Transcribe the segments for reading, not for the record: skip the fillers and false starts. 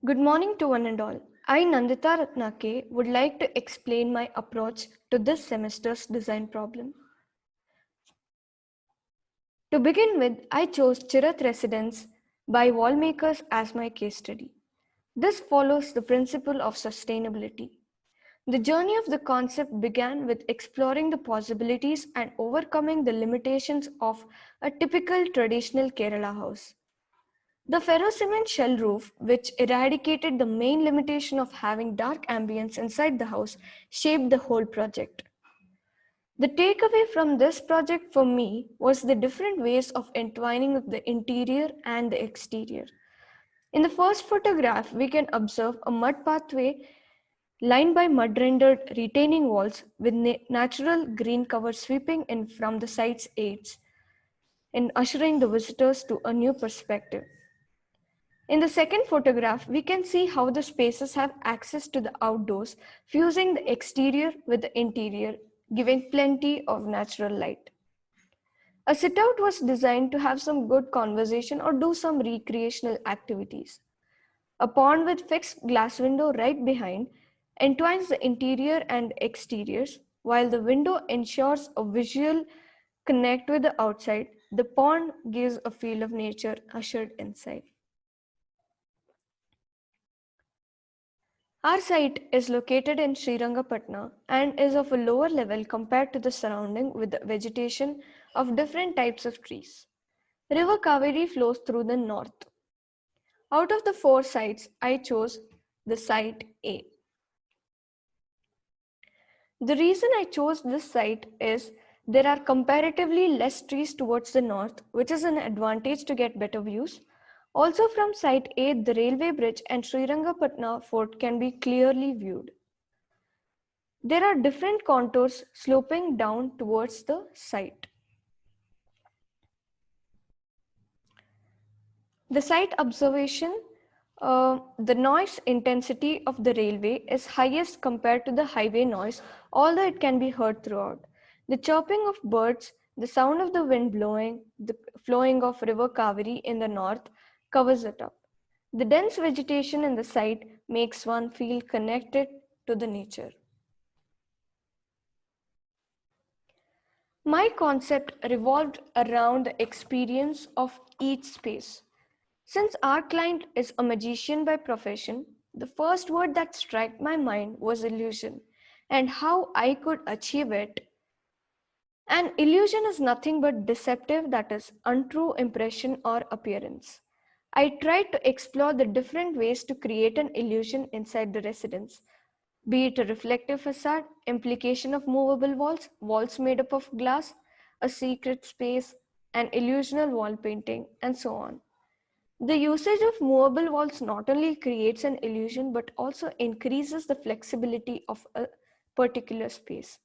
Good morning to one and all. I, Nanditha Ratna would like to explain my approach to this semester's design problem. To begin with, I chose Chirat Residence by Wallmakers as my case study. This follows the principle of sustainability. The journey of the concept began with exploring the possibilities and overcoming the limitations of a typical traditional Kerala house. The ferrocement shell roof, which eradicated the main limitation of having dark ambience inside the house, shaped the whole project. The takeaway from this project for me was the different ways of entwining of the interior and the exterior. In the first photograph, we can observe a mud pathway lined by mud-rendered retaining walls with natural green cover sweeping in from the side's aids in ushering the visitors to a new perspective. In the second photograph, we can see how the spaces have access to the outdoors, fusing the exterior with the interior, giving plenty of natural light. A sit-out was designed to have some good conversation or do some recreational activities. A pond with fixed glass window right behind entwines the interior and exteriors, while the window ensures a visual connect with the outside. The pond gives a feel of nature ushered inside. Our site is located in Srirangapatna and is of a lower level compared to the surrounding with the vegetation of different types of trees. River Kaveri flows through the north. Out of the 4 sites, I chose the site A. The reason I chose this site is there are comparatively less trees towards the north, which is an advantage to get better views. Also from site A, the railway bridge and Srirangapatna fort can be clearly viewed. There are different contours sloping down towards the site. The site observation, the noise intensity of the railway is highest compared to the highway noise, although it can be heard throughout. The chirping of birds, the sound of the wind blowing, the flowing of river Kaveri in the north covers it up. The dense vegetation in the site makes one feel connected to the nature. My concept revolved around the experience of each space. Since our client is a magician by profession, the first word that struck my mind was illusion and how I could achieve it. An illusion is nothing but deceptive, that is, untrue impression or appearance. I tried to explore the different ways to create an illusion inside the residence, be it a reflective facade, implication of movable walls, walls made up of glass, a secret space, an illusional wall painting, and so on. The usage of movable walls not only creates an illusion but also increases the flexibility of a particular space.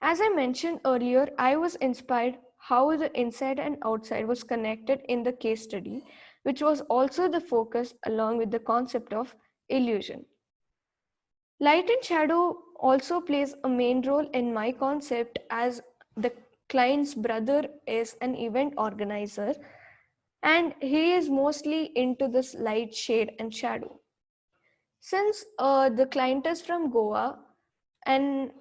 As I mentioned earlier, I was inspired how the inside and outside was connected in the case study, which was also the focus along with the concept of illusion. Light and shadow also plays a main role in my concept, as the client's brother is an event organizer and he is mostly into this light, shade and shadow. Since the client is from Goa and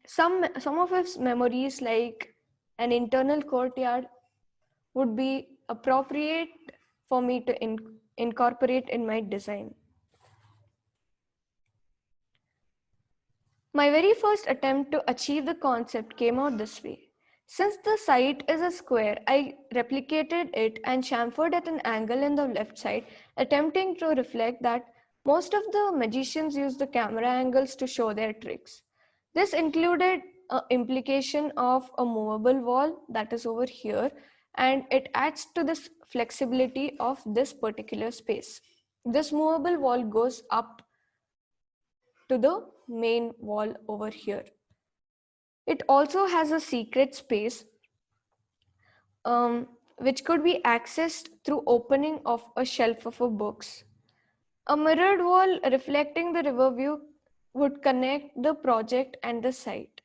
some of his memories like an internal courtyard would be appropriate for me to incorporate in my design. My very first attempt to achieve the concept came out this way. Since the site is a square, I replicated it and chamfered at an angle in the left side, attempting to reflect that most of the magicians use the camera angles to show their tricks. This included an implication of a movable wall that is over here, and it adds to this flexibility of this particular space. This movable wall goes up to the main wall over here. It also has a secret space which could be accessed through opening of a shelf of a books. A mirrored wall reflecting the river view would connect the project and the site.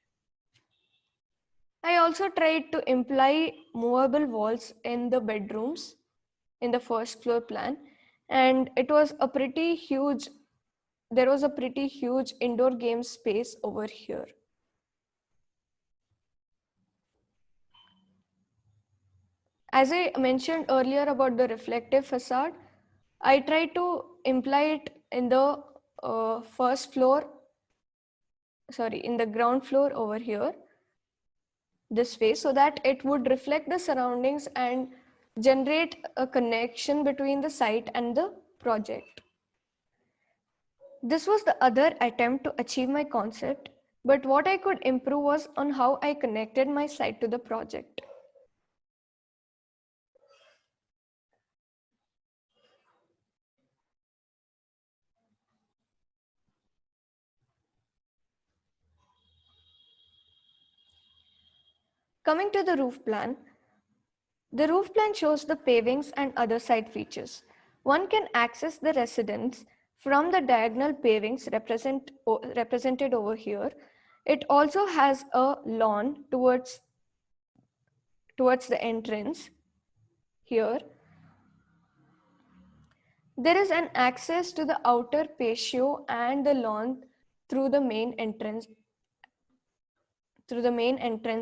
I also tried to imply movable walls in the bedrooms in the first floor plan. And it was a pretty huge, there was a pretty huge indoor game space over here. As I mentioned earlier about the reflective facade, I tried to imply it in the in the ground floor over here, this way, so that it would reflect the surroundings and generate a connection between the site and the project. This was the other attempt to achieve my concept, but what I could improve was on how I connected my site to the project. Coming to the roof plan shows the pavings and other site features. One can access the residence from the diagonal pavings represented over here. It also has a lawn towards the entrance here. There is an access to the outer patio and the lawn through the main entrance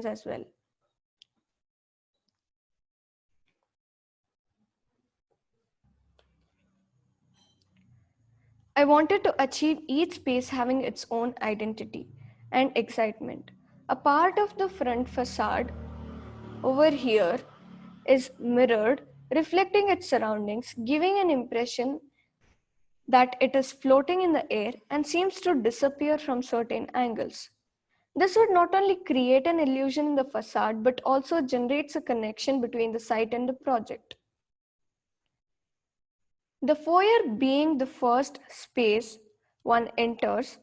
as well. I wanted to achieve each space having its own identity and excitement. A part of the front facade over here is mirrored, reflecting its surroundings, giving an impression that it is floating in the air and seems to disappear from certain angles. This would not only create an illusion in the facade, but also generates a connection between the site and the project. The foyer being the first space one enters,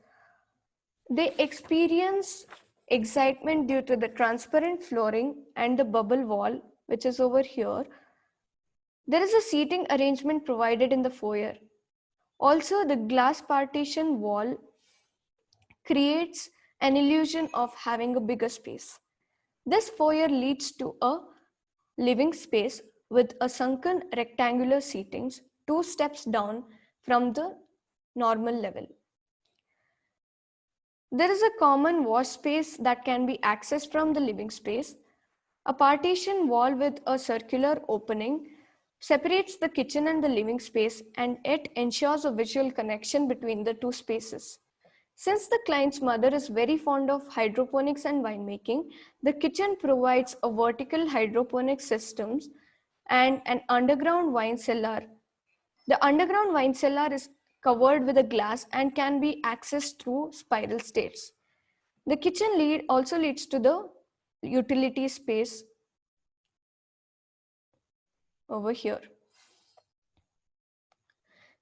they experience excitement due to the transparent flooring and the bubble wall, which is over here. There is a seating arrangement provided in the foyer. Also, the glass partition wall creates an illusion of having a bigger space. This foyer leads to a living space with a sunken rectangular seatings 2 steps down from the normal level. There is a common wash space that can be accessed from the living space. A partition wall with a circular opening separates the kitchen and the living space, and it ensures a visual connection between the two spaces. Since the client's mother is very fond of hydroponics and winemaking, the kitchen provides a vertical hydroponic systems and an underground wine cellar. The underground wine cellar is covered with a glass and can be accessed through spiral stairs. The kitchen also leads to the utility space over here.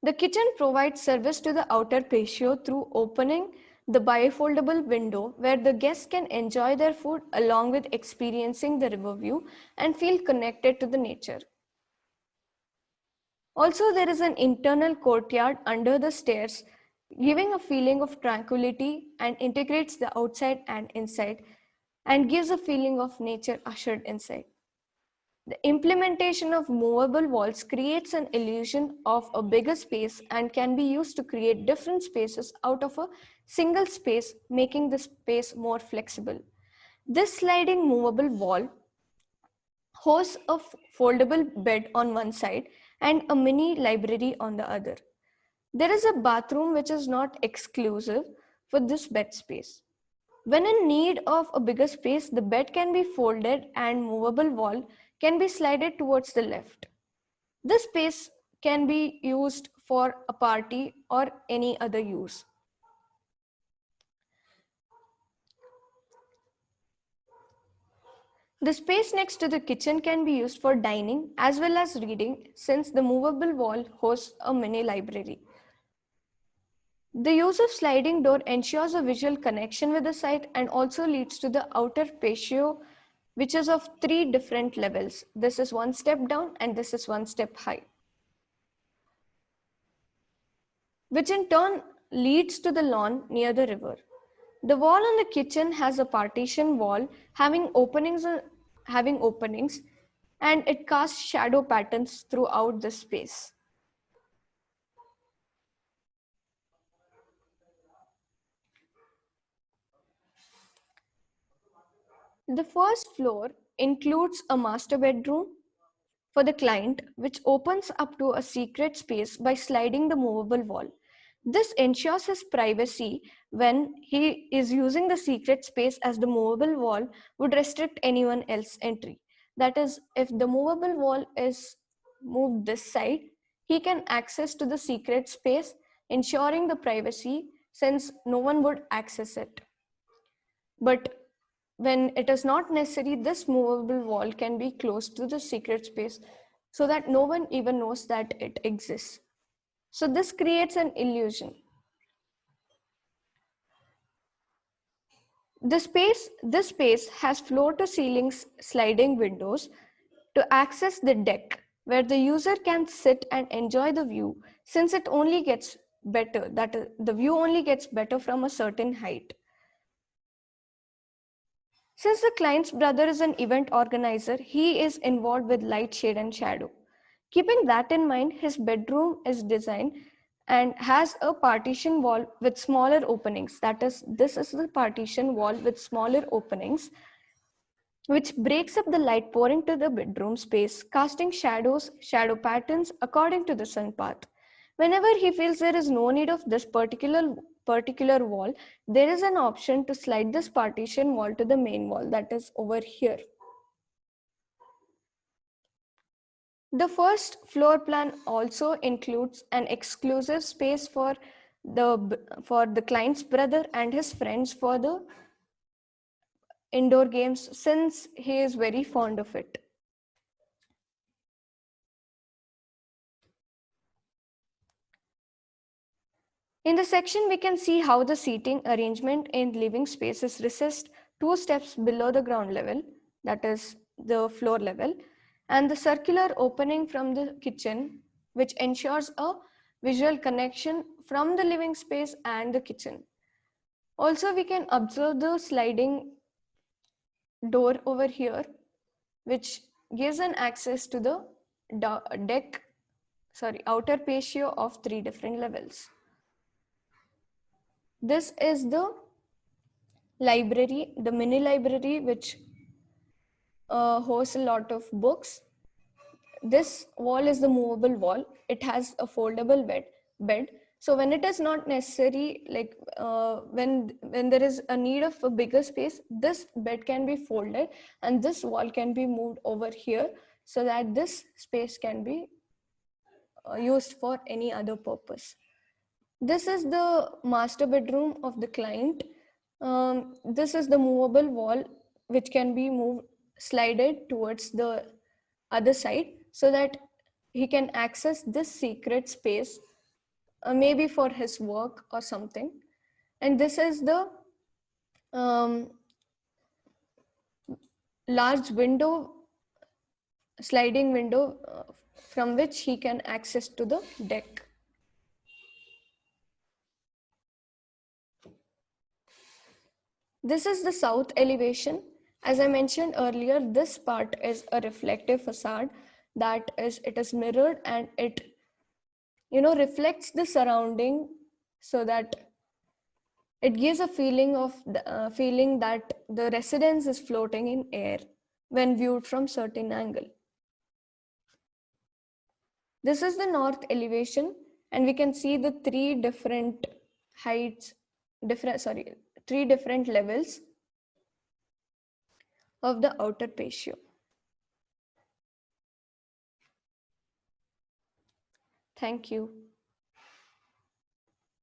The kitchen provides service to the outer patio through opening the bifoldable window where the guests can enjoy their food along with experiencing the river view and feel connected to the nature. Also, there is an internal courtyard under the stairs, giving a feeling of tranquility and integrates the outside and inside and gives a feeling of nature ushered inside. The implementation of movable walls creates an illusion of a bigger space and can be used to create different spaces out of a single space, making the space more flexible. This sliding movable wall hosts a foldable bed on one side and a mini library on the other. There is a bathroom which is not exclusive for this bed space. When in need of a bigger space, the bed can be folded and movable wall can be slided towards the left. This space can be used for a party or any other use. The space next to the kitchen can be used for dining as well as reading, since the movable wall hosts a mini library. The use of sliding door ensures a visual connection with the site and also leads to the outer patio, which is of 3 different levels. This is 1 step down and this is 1 step high, which in turn leads to the lawn near the river. The wall on the kitchen has a partition wall having openings and it casts shadow patterns throughout the space. The first floor includes a master bedroom for the client, which opens up to a secret space by sliding the movable wall. This ensures his privacy when he is using the secret space, as the movable wall would restrict anyone else's entry. That is, if the movable wall is moved this side, he can access to the secret space, ensuring the privacy since no one would access it. But when it is not necessary, this movable wall can be close to the secret space so that no one even knows that it exists. So this creates an illusion. This space has floor to ceiling sliding windows to access the deck, where the user can sit and enjoy the view, since it only gets better, that is, the view only gets better from a certain height. Since the client's brother is an event organizer, he is involved with light, shade, and shadow. Keeping that in mind, his bedroom is designed and has a partition wall with smaller openings. That is, this is the partition wall with smaller openings, which breaks up the light pouring to the bedroom space, casting shadow patterns according to the sun path. Whenever he feels there is no need of this particular wall, there is an option to slide this partition wall to the main wall, that is over here. The first floor plan also includes an exclusive space for the client's brother and his friends for the indoor games, since he is very fond of it. In the section, we can see how the seating arrangement in living space is recessed 2 steps below the ground level, that is the floor level, and the circular opening from the kitchen, which ensures a visual connection from the living space and the kitchen. Also, we can observe the sliding door over here, which gives an access to the outer patio of 3 different levels. This is the library, the mini library, which hosts a lot of books. This wall is the movable wall. It has a foldable bed. So when it is not necessary, like when there is a need of a bigger space, this bed can be folded and this wall can be moved over here so that this space can be used for any other purpose. This is the master bedroom of the client. This is the movable wall, which can be moved, slided towards the other side so that he can access this secret space, maybe for his work or something. And this is the large window, sliding window, from which he can access to the deck. This is the south elevation. As I mentioned earlier, this part is a reflective facade, that is, it is mirrored and it reflects the surrounding, so that it gives a feeling that the residence is floating in air when viewed from certain angle. This is the north elevation, and we can see the three different heights, three different levels of the outer patio. Thank you.